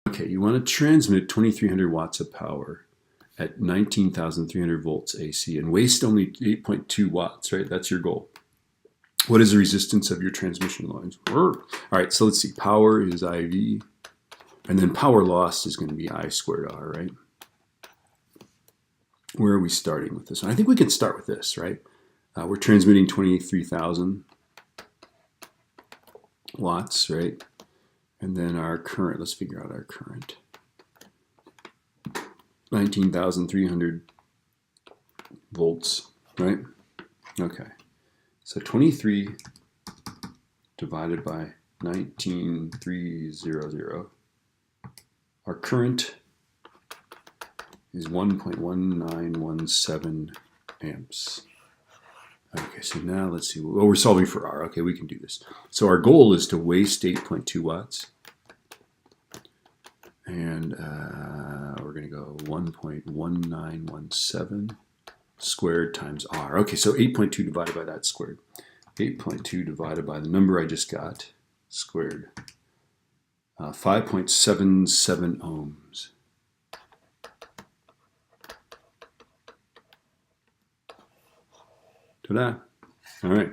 Okay, you want to transmit 2300 watts of power at 19,300 volts AC and waste only 8.2 watts, right? That's your goal. What is the resistance of your transmission lines? All right, so let's see. Power is IV, and then power loss is going to be I squared R, right? Where are we starting with this one? I think we can start with this, right? We're transmitting 23,000 watts, right? And then our current, let's figure out our current. 19,300 volts, right? Okay. So 23 divided by 19,300. Our current is 1.1917 amps. Okay, so now let's see. Oh, we're solving for R. Okay, we can do this. So our goal is to waste 8.2 watts. And we're going to go 1.1917 squared times R. Okay, so 8.2 divided by that squared. 8.2 divided by the number I just got squared. 5.77 ohms. Ta-da. All right.